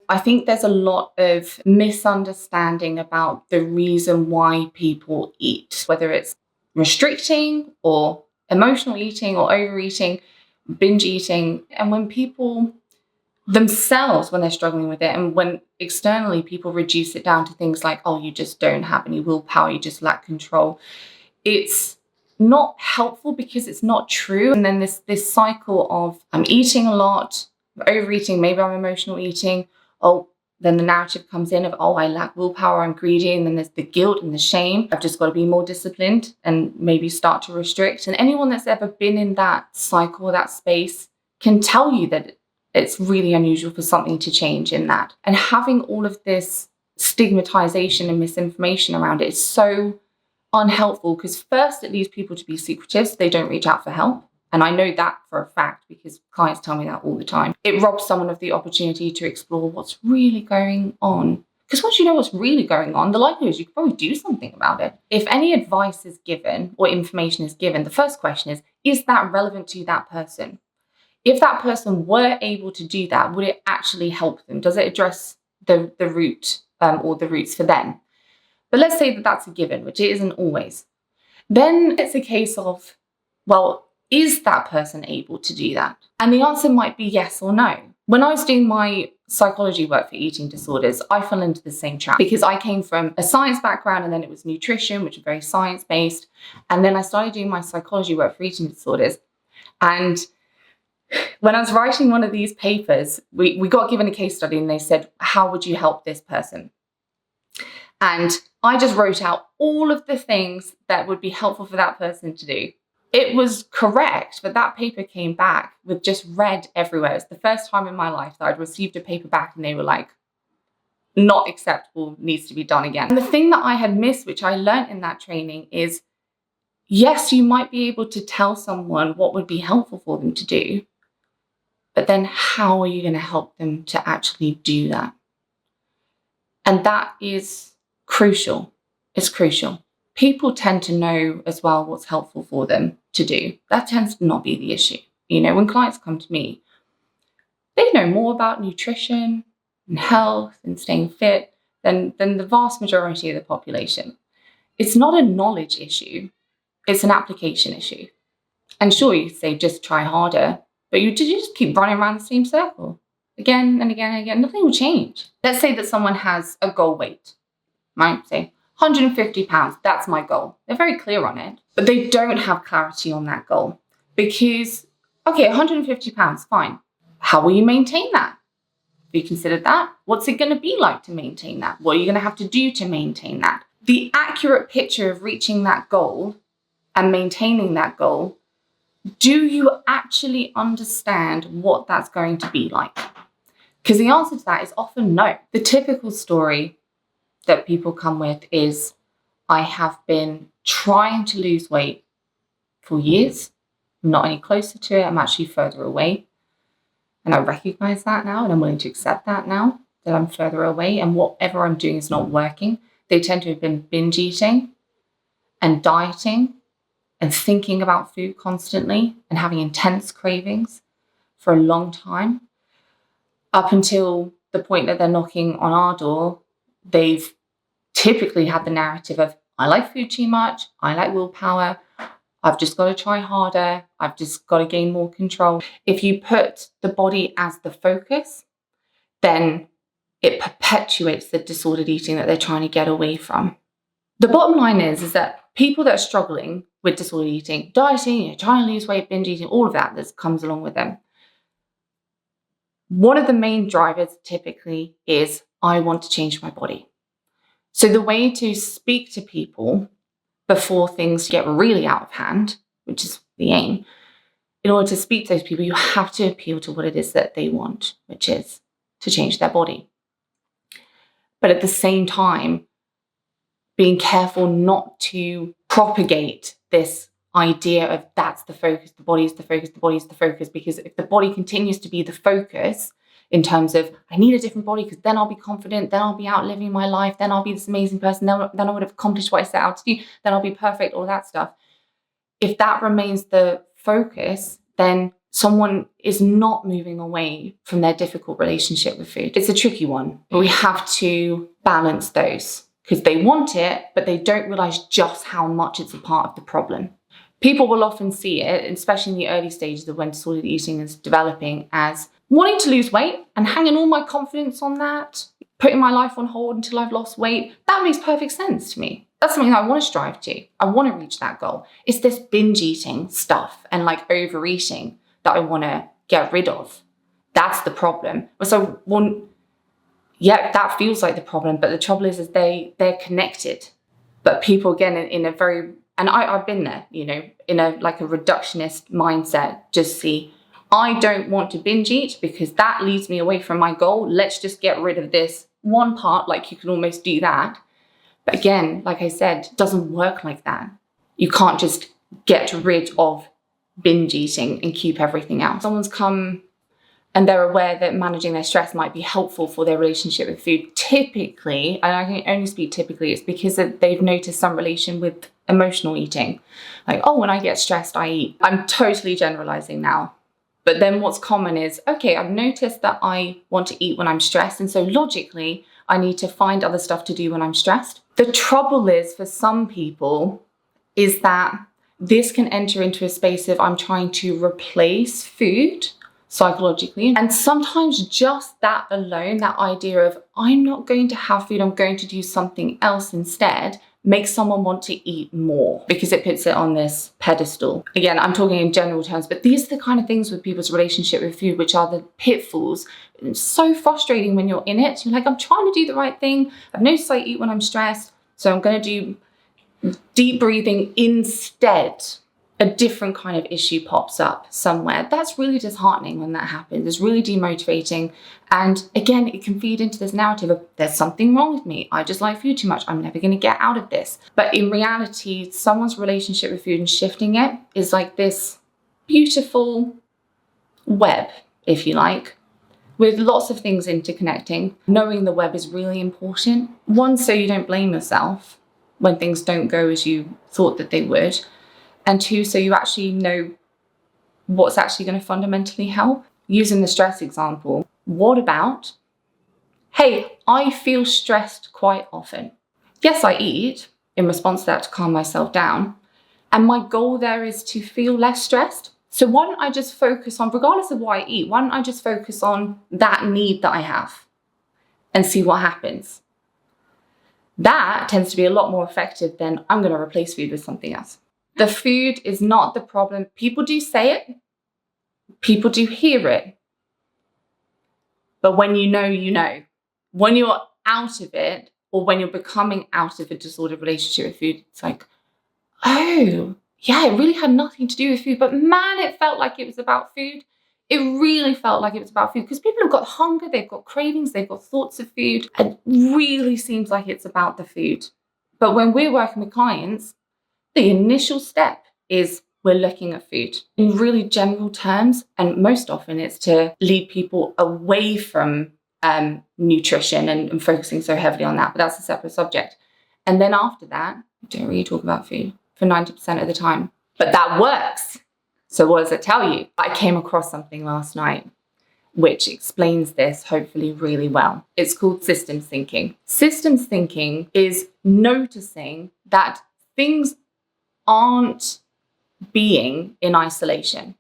I think there's a lot of misunderstanding about the reason why people eat, whether it's restricting or emotional eating or overeating, binge eating. And when people themselves, when they're struggling with it, and when externally people reduce it down to things like, oh, you just don't have any willpower, you just lack control, it's not helpful because it's not true. And then this cycle of I'm eating a lot, overeating, maybe I'm emotional eating. Oh, then the narrative comes in of, oh, I lack willpower, I'm greedy. And then there's the guilt and the shame. I've just got to be more disciplined and maybe start to restrict. And anyone that's ever been in that cycle, that space, can tell you that it's really unusual for something to change in that. And having all of this stigmatization and misinformation around it is so unhelpful, because first it leads people to be secretive, so they don't reach out for help. And I know that for a fact because clients tell me that all the time. It robs someone of the opportunity to explore what's really going on. Because once you know what's really going on, the likelihood is you can probably do something about it. If any advice is given or information is given, the first question is that relevant to that person? If that person were able to do that, would it actually help them? Does it address the root or the roots for them? But let's say that that's a given, which it isn't always. Then it's a case of, well, is that person able to do that? And the answer might be yes or no. When I was doing my psychology work for eating disorders, I fell into the same trap because I came from a science background, and then it was nutrition, which is very science-based. And then I started doing my psychology work for eating disorders. And when I was writing one of these papers, we got given a case study and they said, how would you help this person? And I just wrote out all of the things that would be helpful for that person to do. It was correct, but that paper came back with just red everywhere. It's the first time in my life that I'd received a paper back and they were like, not acceptable, needs to be done again. And the thing that I had missed, which I learned in that training, is yes, you might be able to tell someone what would be helpful for them to do, but then how are you going to help them to actually do that? And that is crucial. It's crucial. People tend to know as well what's helpful for them to do. That tends to not be the issue. You know, when clients come to me, they know more about nutrition and health and staying fit than the vast majority of the population. It's not a knowledge issue. It's an application issue. And sure, you say just try harder, but you just keep running around the same circle again and again and again. Nothing will change. Let's say that someone has a goal weight, right? Say 150 pounds, that's my goal. They're very clear on it, but they don't have clarity on that goal because, okay, 150 pounds, fine. How will you maintain that? Have you considered that? What's it going to be like to maintain that? What are you going to have to do to maintain that? The accurate picture of reaching that goal and maintaining that goal, do you actually understand what that's going to be like? Because the answer to that is often no. The typical story that people come with is, I have been trying to lose weight for years. I'm not any closer to it. I'm actually further away. And I recognize that now, and I'm willing to accept that now, that I'm further away and whatever I'm doing is not working. They tend to have been binge eating and dieting and thinking about food constantly and having intense cravings for a long time, up until the point that they're knocking on our door. They've typically had the narrative of, I like food too much, I lack willpower, I've just got to try harder, I've just got to gain more control. If you put the body as the focus, then it perpetuates the disordered eating that they're trying to get away from. The bottom line is that people that are struggling with disordered eating, dieting, trying to lose weight, binge eating, all of that comes along with them, one of the main drivers typically is, I want to change my body. So the way to speak to people before things get really out of hand, which is the aim, in order to speak to those people, you have to appeal to what it is that they want, which is to change their body. But at the same time, being careful not to propagate this idea of that's the focus, the body is the focus, the body is the focus, because if the body continues to be the focus in terms of, I need a different body because then I'll be confident, then I'll be out living my life, then I'll be this amazing person, then I would have accomplished what I set out to do, then I'll be perfect, all that stuff. If that remains the focus, then someone is not moving away from their difficult relationship with food. It's a tricky one, but we have to balance those because they want it, but they don't realize just how much it's a part of the problem. People will often see it, especially in the early stages of when disordered eating is developing, as wanting to lose weight and hanging all my confidence on that, putting my life on hold until I've lost weight. That makes perfect sense to me. That's something I want to strive to. I want to reach that goal. It's this binge eating stuff and like overeating that I want to get rid of. That's the problem. So, yeah, that feels like the problem, but the trouble is they're connected. But people, again, in a very, and I've been there, in a reductionist mindset, just see, I don't want to binge eat because that leads me away from my goal. Let's just get rid of this one part, like you can almost do that. But again, like I said, it doesn't work like that. You can't just get rid of binge eating and keep everything else. Someone's come and they're aware that managing their stress might be helpful for their relationship with food. Typically, and I can only speak typically, it's because they've noticed some relation with emotional eating. Like, oh, when I get stressed, I eat. I'm totally generalizing now. But then what's common is, okay, I've noticed that I want to eat when I'm stressed. And so logically, I need to find other stuff to do when I'm stressed. The trouble is for some people is that this can enter into a space of I'm trying to replace food psychologically. And sometimes just that alone, that idea of I'm not going to have food, I'm going to do something else instead, makes someone want to eat more because it puts it on this pedestal. Again, I'm talking in general terms, but these are the kind of things with people's relationship with food, which are the pitfalls. It's so frustrating when you're in it. You're like, I'm trying to do the right thing. I've noticed I eat when I'm stressed, so I'm going to do deep breathing instead. A different kind of issue pops up somewhere. That's really disheartening when that happens. It's really demotivating. And again, it can feed into this narrative of there's something wrong with me. I just like food too much. I'm never going to get out of this. But in reality, someone's relationship with food and shifting it is like this beautiful web, if you like, with lots of things interconnecting. Knowing the web is really important. One, so you don't blame yourself when things don't go as you thought that they would. And two, so you actually know what's actually going to fundamentally help. Using the stress example, what about, hey, I feel stressed quite often. Yes, I eat in response to that to calm myself down. And my goal there is to feel less stressed. So why don't I just focus on, regardless of what I eat, why don't I just focus on that need that I have and see what happens? That tends to be a lot more effective than I'm going to replace food with something else. The food is not the problem. People do say it. People do hear it. But when you know, you know. When you're out of it, or when you're becoming out of a disordered relationship with food, it's like, oh, yeah, it really had nothing to do with food. But man, it felt like it was about food. It really felt like it was about food because people have got hunger, they've got cravings, they've got thoughts of food. It really seems like it's about the food. But when we're working with clients, the initial step is we're looking at food in really general terms. And most often it's to lead people away from nutrition and focusing so heavily on that. But that's a separate subject. And then after that, we don't really talk about food for 90% of the time. But that works. So what does it tell you? I came across something last night which explains this hopefully really well. It's called systems thinking. Systems thinking is noticing that things aren't being in isolation.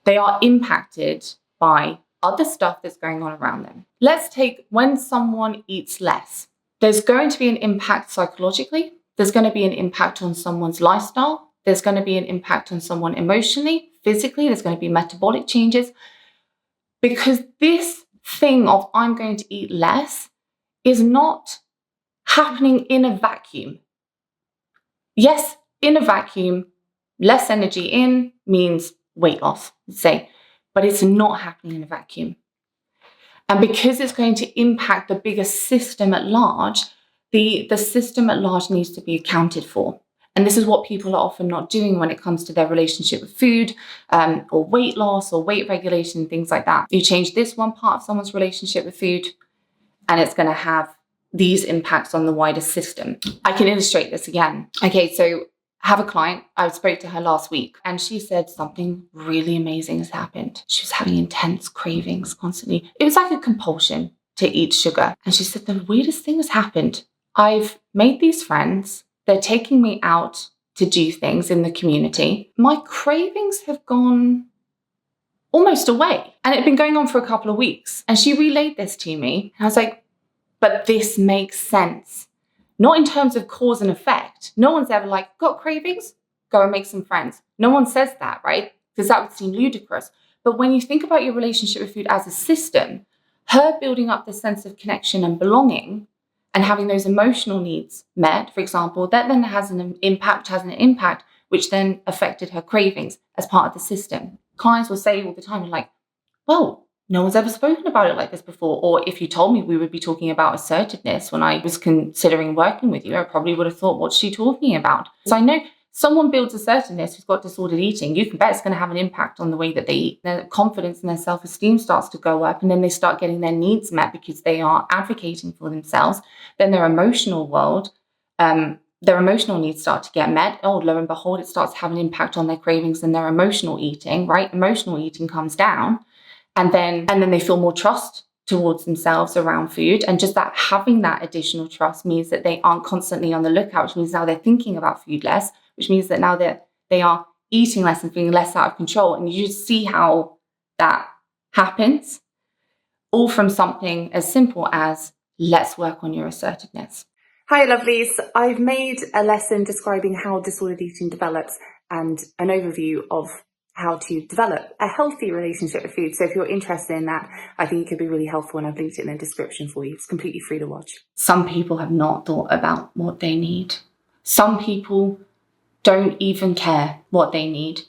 They are impacted by other stuff that's going on around them. Let's take when someone eats less. There's going to be an impact psychologically. There's going to be an impact on someone's lifestyle. There's going to be an impact on someone emotionally, physically. There's going to be metabolic changes. Because this thing of I'm going to eat less is not happening in a vacuum. Yes, in a vacuum, less energy in means weight loss, let's say, but it's not happening in a vacuum. And because it's going to impact the bigger system at large, the system at large needs to be accounted for. And this is what people are often not doing when it comes to their relationship with food, or weight loss or weight regulation, things like that. You change this one part of someone's relationship with food, and it's going to have these impacts on the wider system. I can illustrate this again. Okay, so I have a client, I spoke to her last week, and she said something really amazing has happened. She was having intense cravings constantly. It was like a compulsion to eat sugar. And she said, the weirdest thing has happened. I've made these friends. They're taking me out to do things in the community. My cravings have gone almost away. And it had been going on for a couple of weeks. And she relayed this to me. And I was like, but this makes sense. Not in terms of cause and effect. No one's ever like, got cravings? Go and make some friends. No one says that, right? Because that would seem ludicrous. But when you think about your relationship with food as a system, her building up this sense of connection and belonging and having those emotional needs met, for example, that then has an impact, which then affected her cravings as part of the system. Clients will say all the time, like, well, no one's ever spoken about it like this before. Or if you told me we would be talking about assertiveness when I was considering working with you, I probably would have thought, what's she talking about? So I know someone builds assertiveness who's got disordered eating, you can bet it's going to have an impact on the way that they eat. Their confidence and their self-esteem starts to go up, and then they start getting their needs met because they are advocating for themselves. Then their emotional world, their emotional needs start to get met. Oh, lo and behold, it starts to have an impact on their cravings and their emotional eating, right? Emotional eating comes down. And then they feel more trust towards themselves around food. And just that having that additional trust means that they aren't constantly on the lookout, which means now they're thinking about food less, which means that now they are eating less and feeling less out of control. And you just see how that happens, all from something as simple as, let's work on your assertiveness. Hi, lovelies. I've made a lesson describing how disordered eating develops and an overview of how to develop a healthy relationship with food. So if you're interested in that, I think it could be really helpful, and I've linked it in the description for you. It's completely free to watch. Some people have not thought about what they need. Some people don't even care what they need,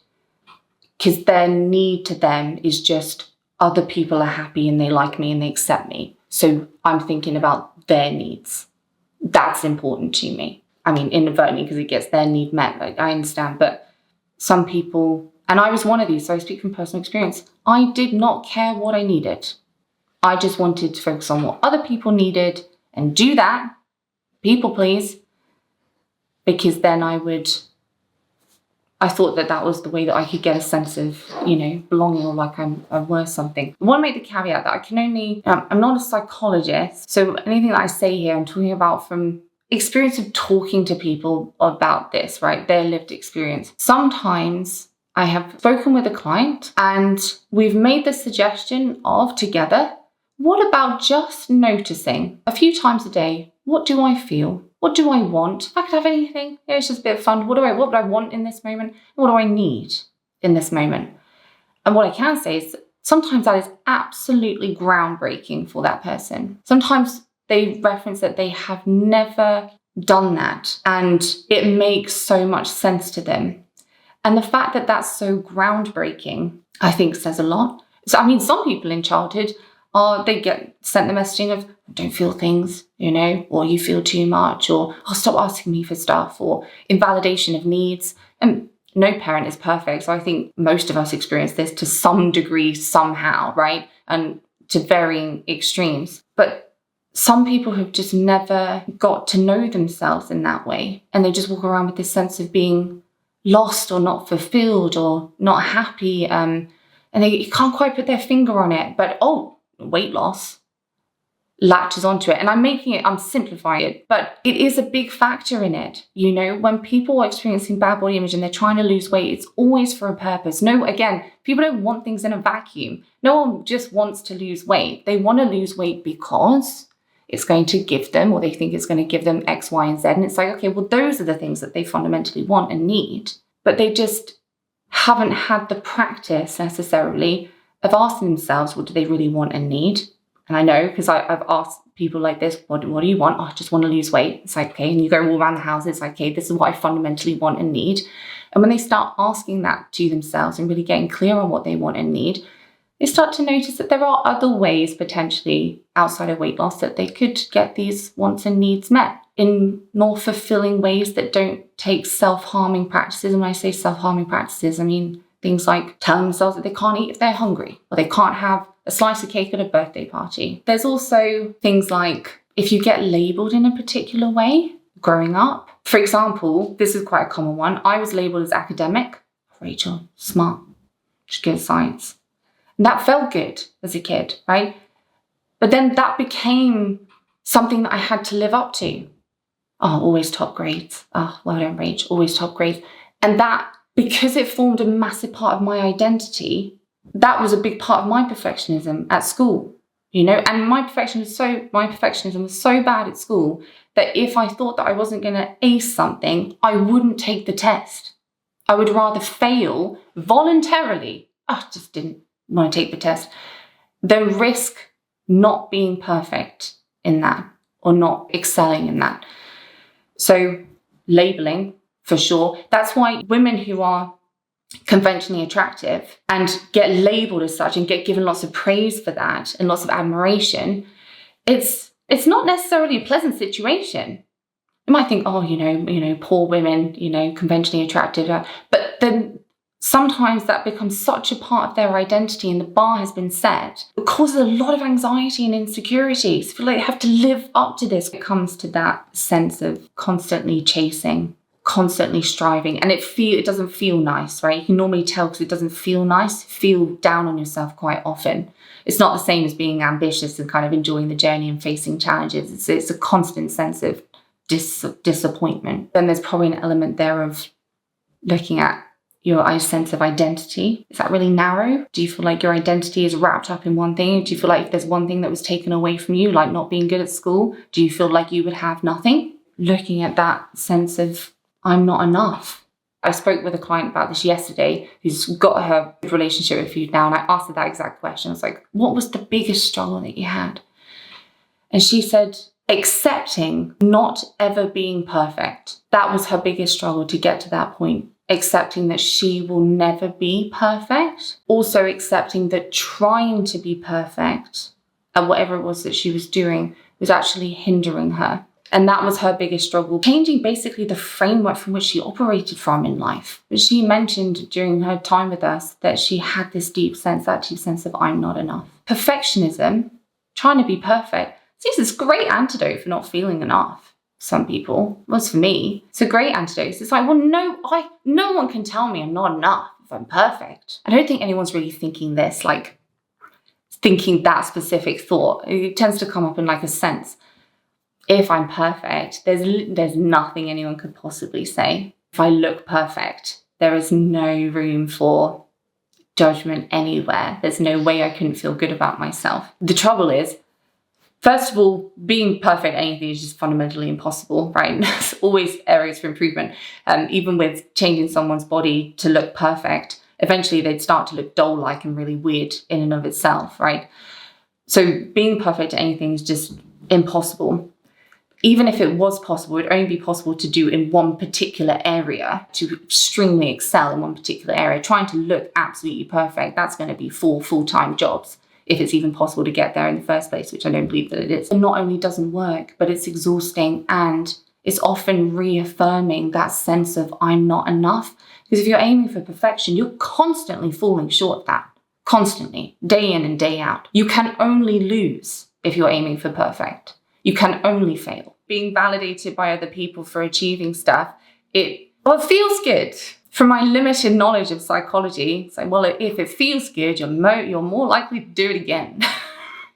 because their need to them is just, other people are happy and they like me and they accept me. So I'm thinking about their needs. That's important to me. I mean, inadvertently, because it gets their need met. Like, I understand, but some people, and I was one of these, so I speak from personal experience, I did not care what I needed. I just wanted to focus on what other people needed and do that, people please, because then I thought that was the way that I could get a sense of, belonging, or like I'm worth something. I want to make the caveat that I can only, I'm not a psychologist, so anything that I say here, I'm talking about from experience of talking to people about this, right? Their lived experience. Sometimes I have spoken with a client and we've made the suggestion of together, what about just noticing a few times a day, what do I feel? What do I want? If I could have anything, it's just a bit of fun. What would I want in this moment? What do I need in this moment? And what I can say is sometimes that is absolutely groundbreaking for that person. Sometimes they reference that they have never done that and it makes so much sense to them. And the fact that that's so groundbreaking, I think says a lot. So, I mean, some people in childhood, they get sent the messaging of, don't feel things, or you feel too much, or stop asking me for stuff, or invalidation of needs. And no parent is perfect. So I think most of us experience this to some degree somehow, right? And to varying extremes. But some people have just never got to know themselves in that way. And they just walk around with this sense of being lost or not fulfilled or not happy. And they can't quite put their finger on it. But, weight loss latches onto it. And I'm simplifying it, but it is a big factor in it. When people are experiencing bad body image and they're trying to lose weight, it's always for a purpose. No, again, people don't want things in a vacuum. No one just wants to lose weight. They want to lose weight because it's going to give them, or they think it's going to give them X, Y, and Z. And it's like, okay, well, those are the things that they fundamentally want and need, but they just haven't had the practice necessarily of asking themselves, what do they really want and need? And I know, because I've asked people like this, what do you want? I just want to lose weight. It's like, okay, and you go all around the house, it's like, okay, this is what I fundamentally want and need. And when they start asking that to themselves and really getting clear on what they want and need, they start to notice that there are other ways potentially outside of weight loss that they could get these wants and needs met in more fulfilling ways that don't take self-harming practices. And when I say self-harming practices, I mean things like telling themselves that they can't eat if they're hungry, or they can't have a slice of cake at a birthday party. There's also things like if you get labeled in a particular way growing up, For example, this is quite a common one. I was labelled as academic. Rachael, smart, she's good at science. And that felt good as a kid, right? But then that became something that I had to live up to. Oh, always top grades. Oh, well done, Rach, always top grades. And that, because it formed a massive part of my identity, that was a big part of my perfectionism at school, you know? And my perfectionism was so bad at school that if I thought that I wasn't going to ace something, I wouldn't take the test. I would rather fail voluntarily. I just didn't want to take the test, than risk not being perfect in that or not excelling in that. So labeling, for sure. That's why women who are conventionally attractive and get labeled as such and get given lots of praise for that and lots of admiration, it's not necessarily a pleasant situation. You might think, oh, poor women, conventionally attractive. But then sometimes that becomes such a part of their identity and the bar has been set. It causes a lot of anxiety and insecurities. Feel like they have to live up to this. It comes to that sense of constantly chasing, constantly striving. And it doesn't feel nice, right? You can normally tell because it doesn't feel nice. Feel down on yourself quite often. It's not the same as being ambitious and kind of enjoying the journey and facing challenges. It's a constant sense of disappointment. Then there's probably an element there of looking at your sense of identity. Is that really narrow? Do you feel like your identity is wrapped up in one thing? Do you feel like if there's one thing that was taken away from you, like not being good at school, do you feel like you would have nothing? Looking at that sense of, I'm not enough. I spoke with a client about this yesterday who's got her relationship with food now, and I asked her that exact question. I was like, what was the biggest struggle that you had? And she said, accepting not ever being perfect. That was her biggest struggle to get to that point. Accepting that she will never be perfect. Also accepting that trying to be perfect at whatever it was that she was doing was actually hindering her. And that was her biggest struggle. Changing basically the framework from which she operated from in life. She mentioned during her time with us that she had that deep sense of I'm not enough. Perfectionism, trying to be perfect, seems this great antidote for not feeling enough. Some people, was for me, it's a great antidote. It's like, well, no one can tell me I'm not enough if I'm perfect. I don't think anyone's really thinking this, like thinking that specific thought. It tends to come up in like a sense. If I'm perfect, there's nothing anyone could possibly say. If I look perfect, there is no room for judgment anywhere. There's no way I couldn't feel good about myself. The trouble is, first of all, being perfect at anything is just fundamentally impossible, right? There's always areas for improvement. Even with changing someone's body to look perfect, eventually they'd start to look doll-like and really weird in and of itself, right? So being perfect at anything is just impossible. Even if it was possible, it would only be possible to do in one particular area, to extremely excel in one particular area. Trying to look absolutely perfect, that's going to be 4 full-time jobs, if it's even possible to get there in the first place, which I don't believe that it is. It not only doesn't work, but it's exhausting, and it's often reaffirming that sense of I'm not enough. Because if you're aiming for perfection, you're constantly falling short of that. Constantly, day in and day out. You can only lose if you're aiming for perfect. You can only fail. Being validated by other people for achieving stuff, it feels good. From my limited knowledge of psychology, it's like, well, if it feels good, you're more likely to do it again,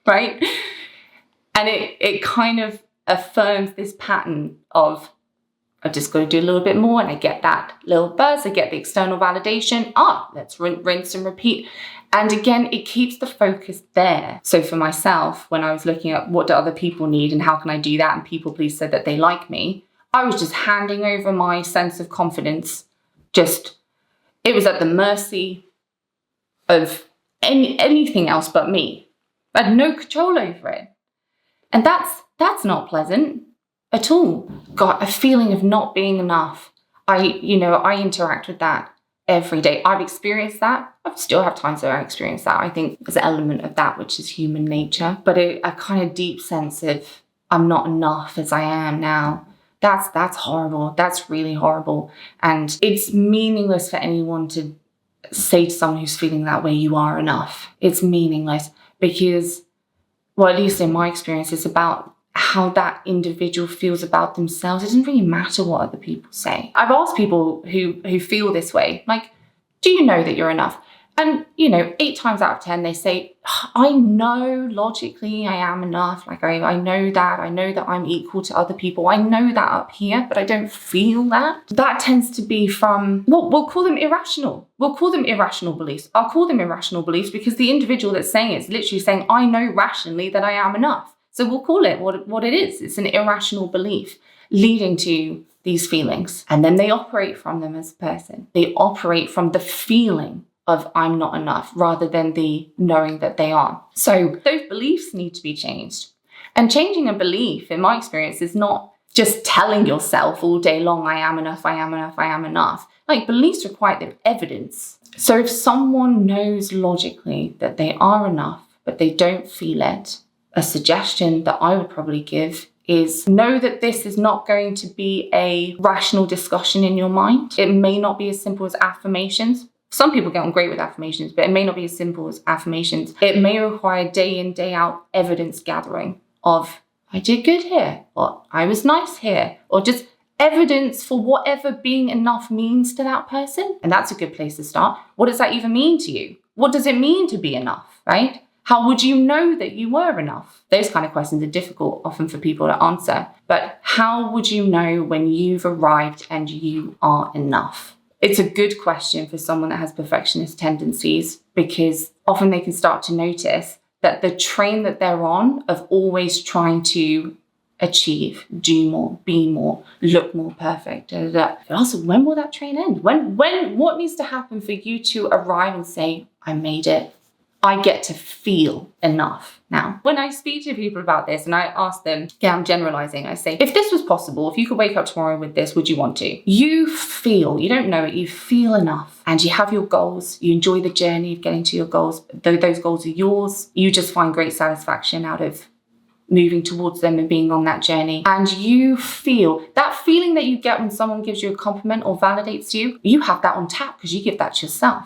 right? And it kind of affirms this pattern of, I've just got to do a little bit more and I get that little buzz, I get the external validation. Let's rinse and repeat. And again, it keeps the focus there. So for myself, when I was looking at what do other people need and how can I do that, and people please said that they like me, I was just handing over my sense of confidence. It was at the mercy of anything else but me. I had no control over it. And that's not pleasant at all. Got a feeling of not being enough. I interact with that every day. I've experienced that. I still have times where I experience that. I think there's an element of that which is human nature, but a kind of deep sense of I'm not enough as I am now. That's horrible. That's really horrible. And it's meaningless for anyone to say to someone who's feeling that way, you are enough. It's meaningless because, well, at least in my experience, it's about how that individual feels about themselves. It doesn't really matter what other people say. I've asked people who feel this way, like, do you know that you're enough? And, 8 times out of 10, they say, I know logically I am enough. Like, I know that. I know that I'm equal to other people. I know that up here, but I don't feel that. That tends to be from, we'll call them irrational. We'll call them irrational beliefs. I'll call them irrational beliefs because the individual that's saying it is literally saying, I know rationally that I am enough. So we'll call it what it is. It's an irrational belief leading to these feelings. And then they operate from them as a person. They operate from the feeling of I'm not enough rather than the knowing that they are. So those beliefs need to be changed. And changing a belief, in my experience, is not just telling yourself all day long, I am enough, I am enough, I am enough. Like, beliefs require evidence. So if someone knows logically that they are enough, but they don't feel it, a suggestion that I would probably give is know that this is not going to be a rational discussion in your mind. It may not be as simple as affirmations. Some people get on great with affirmations, but it may not be as simple as affirmations. It may require day in, day out evidence gathering of, I did good here, or I was nice here, or just evidence for whatever being enough means to that person. And that's a good place to start. What does that even mean to you? What does it mean to be enough, right? How would you know that you were enough? Those kind of questions are difficult often for people to answer. But how would you know when you've arrived and you are enough? It's a good question for someone that has perfectionist tendencies because often they can start to notice that the train that they're on of always trying to achieve, do more, be more, look more perfect. Also, when will that train end? What needs to happen for you to arrive and say, I made it? I get to feel enough now. When I speak to people about this and I ask them, I'm generalizing, I say, if this was possible, if you could wake up tomorrow with this, would you want to? You feel, you don't know it, you feel enough and you have your goals, you enjoy the journey of getting to your goals. Those goals are yours. You just find great satisfaction out of moving towards them and being on that journey. And you feel that feeling that you get when someone gives you a compliment or validates you, you have that on tap because you give that to yourself.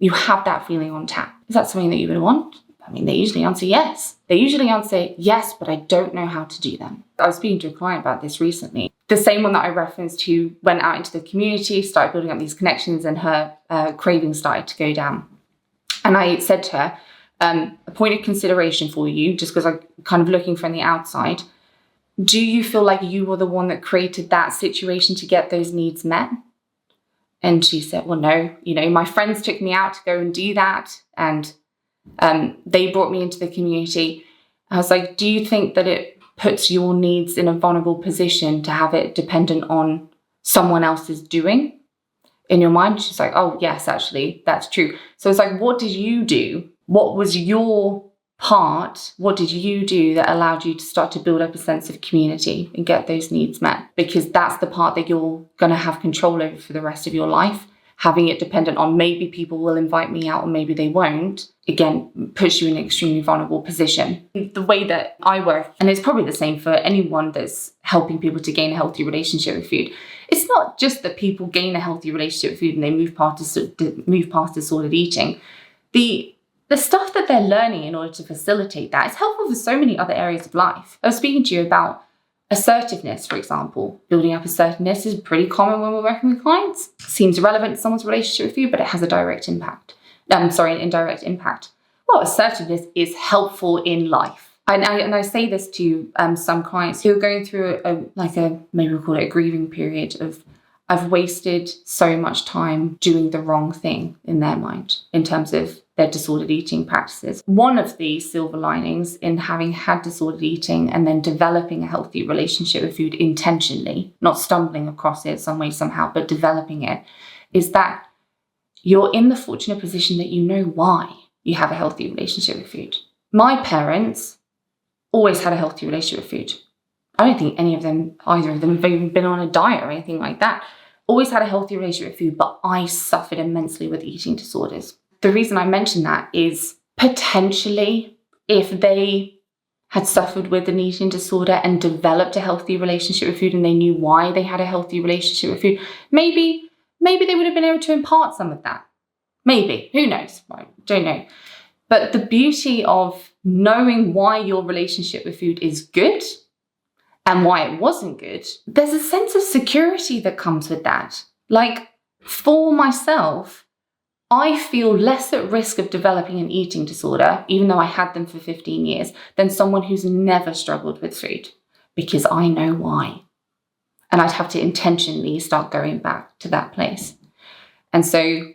You have that feeling on tap. Is that something that you would want? I mean, they usually answer yes. They usually answer yes, but I don't know how to do them. I was speaking to a client about this recently. The same one that I referenced who went out into the community, started building up these connections and her cravings started to go down. And I said to her, a point of consideration for you, just because I'm kind of looking from the outside, do you feel like you were the one that created that situation to get those needs met? And she said, well, no, my friends took me out to go and do that. And they brought me into the community. I was like, do you think that it puts your needs in a vulnerable position to have it dependent on someone else's doing in your mind? She's like, oh, yes, actually, that's true. So it's like, what did you do? What was your part? What did you do that allowed you to start to build up a sense of community and get those needs met? Because that's the part that you're going to have control over for the rest of your life. Having it dependent on maybe people will invite me out or maybe they won't, again, puts you in an extremely vulnerable position. The way that I work, and it's probably the same for anyone that's helping people to gain a healthy relationship with food, it's not just that people gain a healthy relationship with food and they move past disordered eating. The stuff that they're learning in order to facilitate that is helpful for so many other areas of life. I was speaking to you about assertiveness, for example. Building up assertiveness is pretty common when we're working with clients. Seems irrelevant to someone's relationship with you, but it has a indirect impact. Well, assertiveness is helpful in life. And I say this to some clients who are going through maybe we'll call it a grieving period of, I've wasted so much time doing the wrong thing in their mind in terms of their disordered eating practices. One of the silver linings in having had disordered eating and then developing a healthy relationship with food intentionally, not stumbling across it some way, somehow, but developing it, is that you're in the fortunate position that you know why you have a healthy relationship with food. My parents always had a healthy relationship with food. I don't think either of them have even been on a diet or anything like that. Always had a healthy relationship with food, but I suffered immensely with eating disorders. The reason I mention that is potentially if they had suffered with an eating disorder and developed a healthy relationship with food and they knew why they had a healthy relationship with food, maybe they would have been able to impart some of that. Maybe, who knows? I don't know. But the beauty of knowing why your relationship with food is good and why it wasn't good, there's a sense of security that comes with that. Like, for myself, I feel less at risk of developing an eating disorder, even though I had them for 15 years, than someone who's never struggled with food, because I know why. And I'd have to intentionally start going back to that place. And so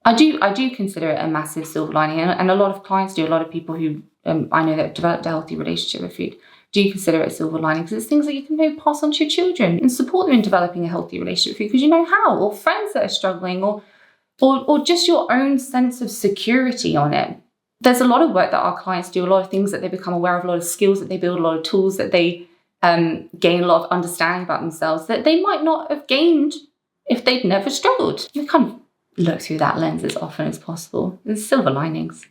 I do consider it a massive silver lining. And a lot of clients do, a lot of people who I know that have developed a healthy relationship with food do consider it a silver lining, because it's things that you can maybe pass on to your children and support them in developing a healthy relationship with food because you know how, or friends that are struggling, or just your own sense of security on it. There's a lot of work that our clients do, a lot of things that they become aware of, a lot of skills that they build, a lot of tools that they gain a lot of understanding about themselves that they might not have gained if they'd never struggled. We kind of look through that lens as often as possible. There's silver linings.